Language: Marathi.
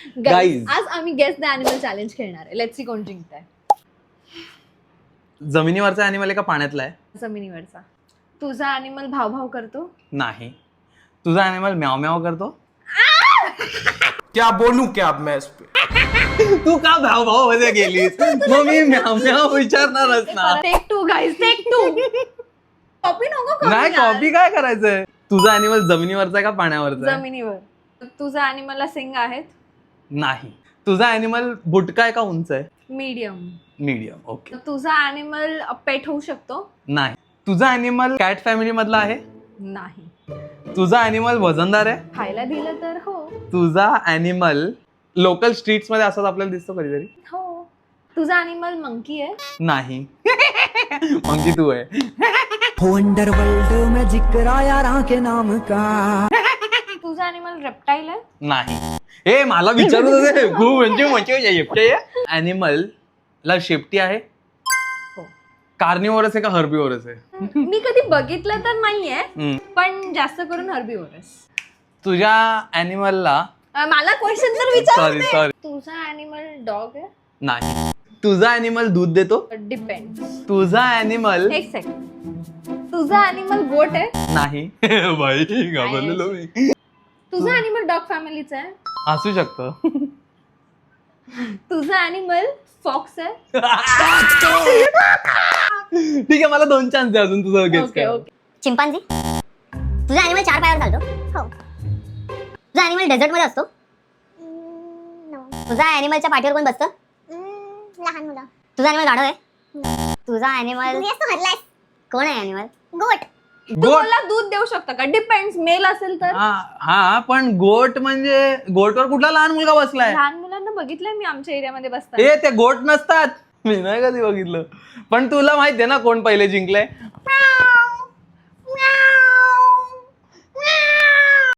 Guys. आज आम्ही गेस द अॅनिमल चॅलेंज खेळणार आहे. लेट्स सी कोण जिंकताय. जमिनीवरचा अॅनिमल आहे का पाण्यातला आहे? जमिनीवरचा. तुझा अॅनिमल भाव करतो? नाही. तुझा अॅनिमल म्याव म्याव करतो? क्या बोलूं क्या अब मैं इस पे. तू का भाव मध्ये गेलीस? मग मी म्याव म्याव विचारणारच ना. Take two guys, take two. Copy नको करू नाही, यार. कॉपी काय करायचंय? तुझा अॅनिमल जमिनीवरचा आहे का पाण्यावरचा आहे? जमिनीवर. तुझा अॅनिमलला सिंग आहेत? नाही. तुझा अॅनिमल बुटका आहे का उंच आहे? मीडियम. मीडियम. ओके. तुझा अॅनिमल पेट होऊ शकतो? नाही. तुझा अॅनिमल कॅट फॅमिली मधला आहे? नाही. तुझा अॅनिमल वजनदार आहे? खायला दिलं तर हो. तुझा अॅनिमल लोकल स्ट्रीट्स मध्ये असंच आपल्याला दिसतो कधीतरी? हो. तुझा अॅनिमल मंकी आहे? नाही. मंकी तू आहे. अंडरवर्ल्ड में जिक्र आया राह के नाम का. तुझा अॅनिमल रेप्टाईल आहे? नाही. ए मला विचारू दे. म्हणजे अॅनिमल ला शेपटी आहे? हो. कार्निवोरस आहे का हर्बिवोरस आहे? मी कधी बघितलं तर नाहीये, हम्म. पण जास्त करून हर्बिवोरस. तुझ्या अॅनिमलला मला क्वेश्चन तर विचार. सॉरी तुझा अॅनिमल डॉग आहे? नाही. तुझा अॅनिमल दूध देतो? डिपेंड. तुझा अॅनिमल एक सेकंड. तुझा अॅनिमल गोट आहे? नाही. बाई घाबरलेलो मी. तुझा अॅनिमल डॉग फॅमिलीचा आहे? असू शकतो. तुझा अॅनिमल फॉक्स आहे? ठीक आहे, मला 2 चान्स दे अजून तुझं गेस ओके कर. ओके. चिंपांझी. तुझा अॅनिमल 4 पायावर चालतो? हो. तुझा अॅनिमल डेझर्ट मध्ये असतो? तुझा अॅनिमलच्या पाठीवर कोण बसतं? लहान मुलं. तुझा अॅनिमल गाढव आहे? तुझा अॅनिमल कोण आहे? अॅनिमल गोट. तुम्हाला दूध देऊ शकता का? डिपेंड्स. मेल असेल तर. हा पण गोट म्हणजे गोटवर कुठला लहान मुलगा बसलाय? लहान मुलांना बघितलंय मी आमच्या एरियामध्ये बसतात. ते गोट नसतात. मी नाही कधी बघितलं. पण तुला माहितीये ना कोण पहिले जिंकलंय?